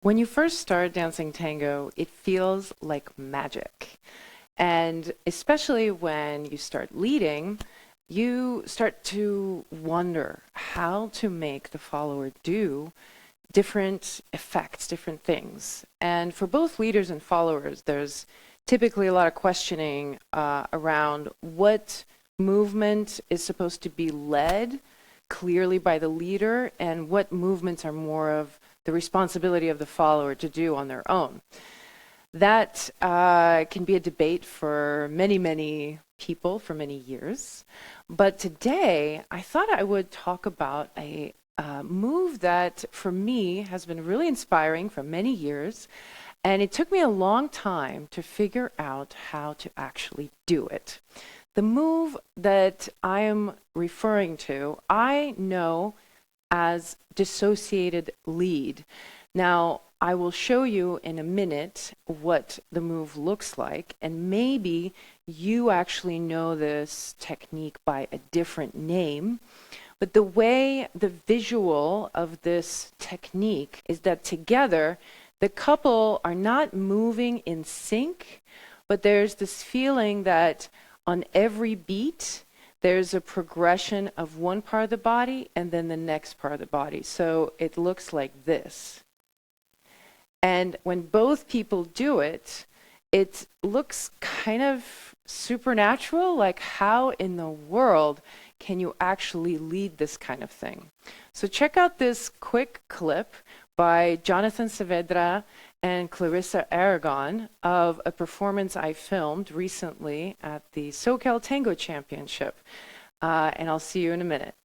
When you first start dancing tango, it feels like magic. And especially when you start leading, you start to wonder how to make the follower do different effects, different things. And for both leaders and followers, there's typically a lot of questioning around what movement is supposed to be led clearly by the leader and what movements are more of the responsibility of the follower to do on their own. That can be a debate for many, many people for many years. But today, I thought I would talk about a move that, for me, has been really inspiring for many years. And it took me a long time to figure out how to actually do it. The move that I am referring to, I know as dissociated lead. Now, I will show you in a minute what the move looks like, and maybe you actually know this technique by a different name. But the way the visual of this technique is that together, the couple are not moving in sync, but there's this feeling that on every beat, there's a progression of one part of the body and then the next part of the body. So it looks like this. And when both people do it, it looks kind of supernatural, like how in the world can you actually lead this kind of thing? So check out this quick clip by Jonathan Saavedra and Clarissa Aragon of a performance I filmed recently at the SoCal Tango Championship. And I'll see you in a minute.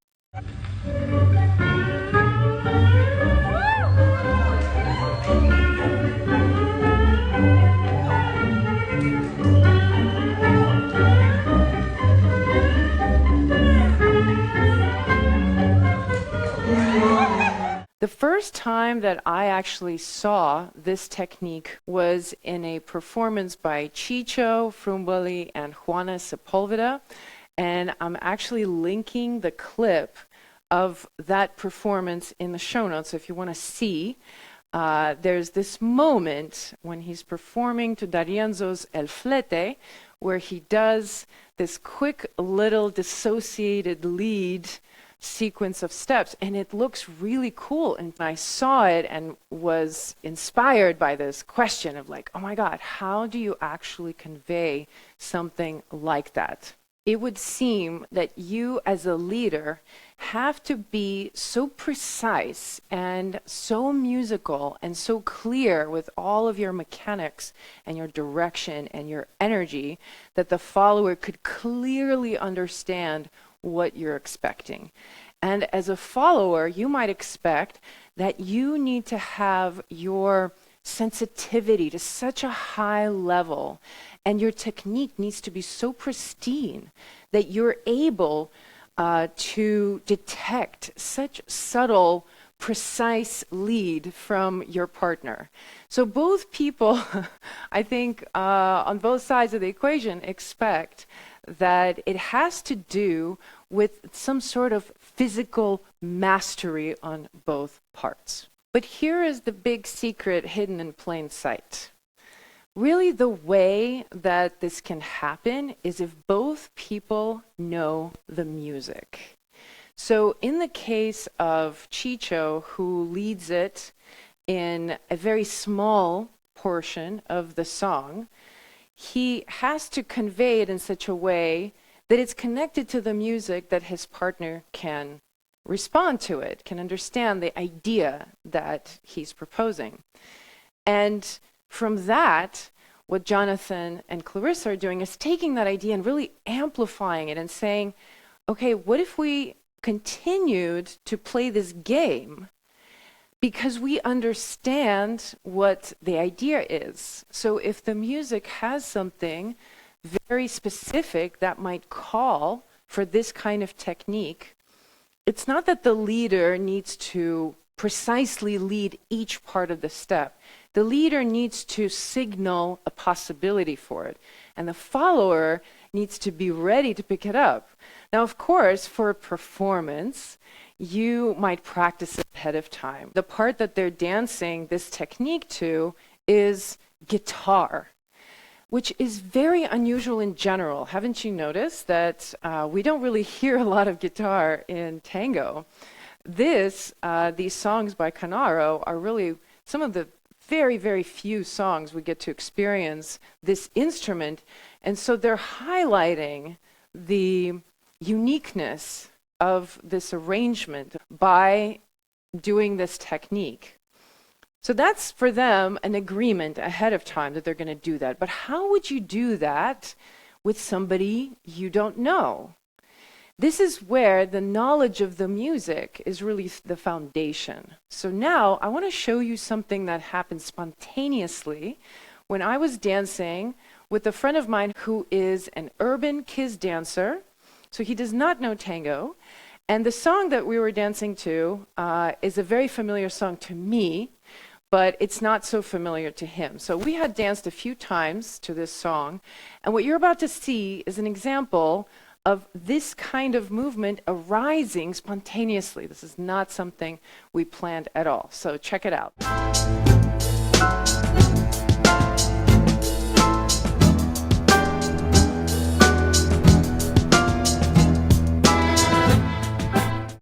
The first time that I actually saw this technique was in a performance by Chicho Frumboli and Juana Sepulveda, and I'm actually linking the clip of that performance in the show notes. So if you want to see, there's this moment when he's performing to D'Arienzo's El Flete, where he does this quick little dissociated lead sequence of steps, and it looks really cool. And I saw it and was inspired by this question of like, oh my God, how do you actually convey something like that? It would seem that you as a leader have to be so precise and so musical and so clear with all of your mechanics and your direction and your energy that the follower could clearly understand what you're expecting. And as a follower, you might expect that you need to have your sensitivity to such a high level, and your technique needs to be so pristine that you're able to detect such subtle, precise lead from your partner. So both people, I think, on both sides of the equation, expect that it has to do with some sort of physical mastery on both parts. But here is the big secret hidden in plain sight. Really, the way that this can happen is if both people know the music. So in the case of Chicho, who leads it in a very small portion of the song, he has to convey it in such a way that it's connected to the music that his partner can respond to it, can understand the idea that he's proposing. And from that, what Jonathan and Clarissa are doing is taking that idea and really amplifying it and saying, okay, what if we continued to play this game because we understand what the idea is? So if the music has something very specific that might call for this kind of technique, it's not that the leader needs to precisely lead each part of the step. The leader needs to signal a possibility for it, and the follower needs to be ready to pick it up. Now, of course, for a performance, you might practice it ahead of time. The part that they're dancing this technique to is guitar, which is very unusual in general. Haven't you noticed that we don't really hear a lot of guitar in tango? These songs by Canaro are really some of the very, very few songs we get to experience this instrument. And so they're highlighting the uniqueness of this arrangement by doing this technique. So that's for them an agreement ahead of time that they're going to do that. But how would you do that with somebody you don't know? This is where the knowledge of the music is really the foundation. So now I want to show you something that happened spontaneously when I was dancing with a friend of mine who is an urban kiss dancer. So he does not know tango. And the song that we were dancing to is a very familiar song to me, but it's not so familiar to him. So we had danced a few times to this song. And what you're about to see is an example of this kind of movement arising spontaneously. This is not something we planned at all. So check it out.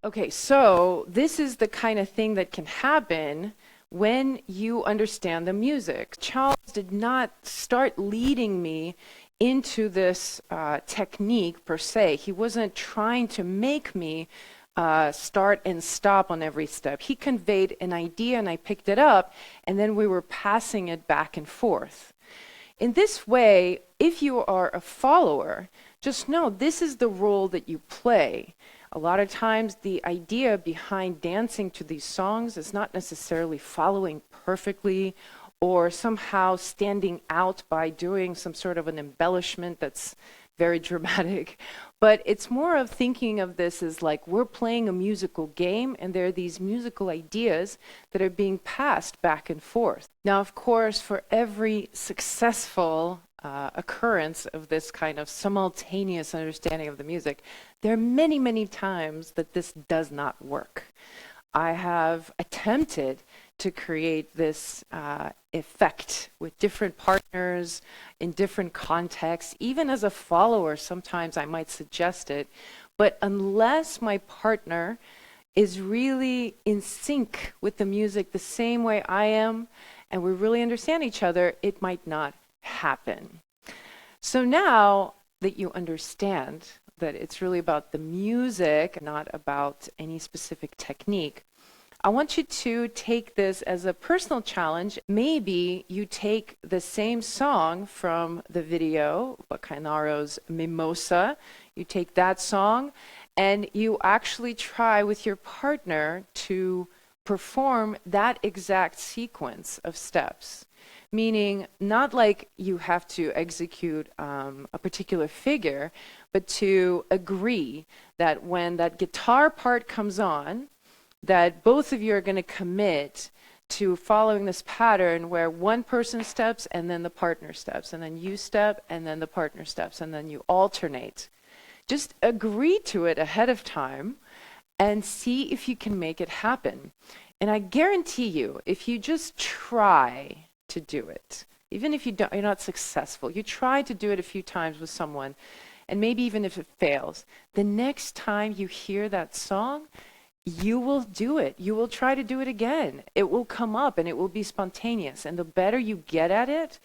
Okay, so this is the kind of thing that can happen when you understand the music. Charles did not start leading me into this technique per se. He wasn't trying to make me start and stop on every step. He conveyed an idea and I picked it up, and then we were passing it back and forth. In this way, if you are a follower, just know this is the role that you play. A lot of times the idea behind dancing to these songs is not necessarily following perfectly or somehow standing out by doing some sort of an embellishment that's very dramatic. But it's more of thinking of this as like we're playing a musical game and there are these musical ideas that are being passed back and forth. Now, of course, for every successful occurrence of this kind of simultaneous understanding of the music, there are many, many times that this does not work. I have attempted to create this effect with different partners in different contexts. Even as a follower, sometimes I might suggest it, but unless my partner is really in sync with the music the same way I am, and we really understand each other, it might not happen. So now that you understand that it's really about the music, not about any specific technique, I want you to take this as a personal challenge. Maybe you take the same song from the video, Canaro's Mimosa, you take that song and you actually try with your partner to perform that exact sequence of steps. Meaning not like you have to execute a particular figure, but to agree that when that guitar part comes on, that both of you are going to commit to following this pattern where one person steps and then the partner steps, and then you step and then the partner steps, and then you alternate. Just agree to it ahead of time and see if you can make it happen. And I guarantee you, if you just try to do it, even if you're not successful, you try to do it a few times with someone, and maybe even if it fails, the next time you hear that song, you will do it. You will try to do it again. It will come up and it will be spontaneous. And the better you get at it,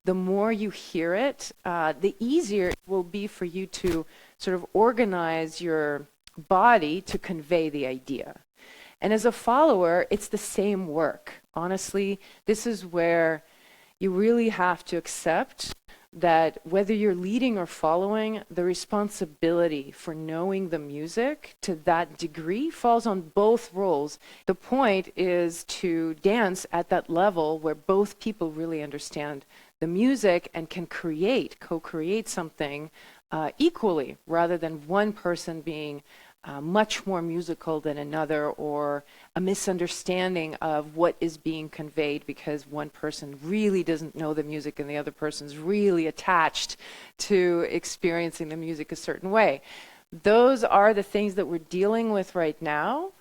the more you hear it, the easier it will be for you to sort of organize your body to convey the idea. And as a follower, it's the same work. Honestly, this is where you really have to accept that whether you're leading or following, the responsibility for knowing the music to that degree falls on both roles. The point is to dance at that level where both people really understand the music and can co-create something equally, rather than one person being much more musical than another, or a misunderstanding of what is being conveyed because one person really doesn't know the music and the other person's really attached to experiencing the music a certain way. Those are the things that we're dealing with right now.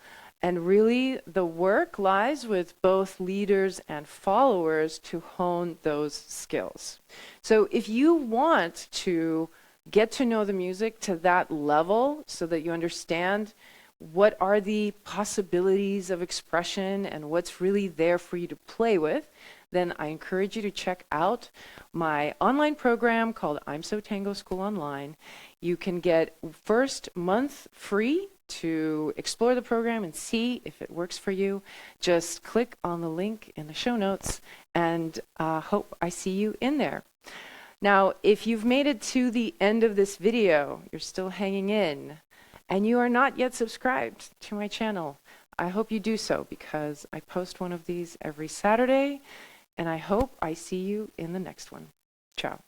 And really, the work lies with both leaders and followers to hone those skills. So if you want to get to know the music to that level so that you understand what are the possibilities of expression and what's really there for you to play with, then I encourage you to check out my online program called IMSO Tango School Online. You can get first month free to explore the program and see if it works for you. Just click on the link in the show notes, and hope I see you in there. Now, if you've made it to the end of this video, you're still hanging in, and you are not yet subscribed to my channel, I hope you do so, because I post one of these every Saturday, and I hope I see you in the next one. Ciao.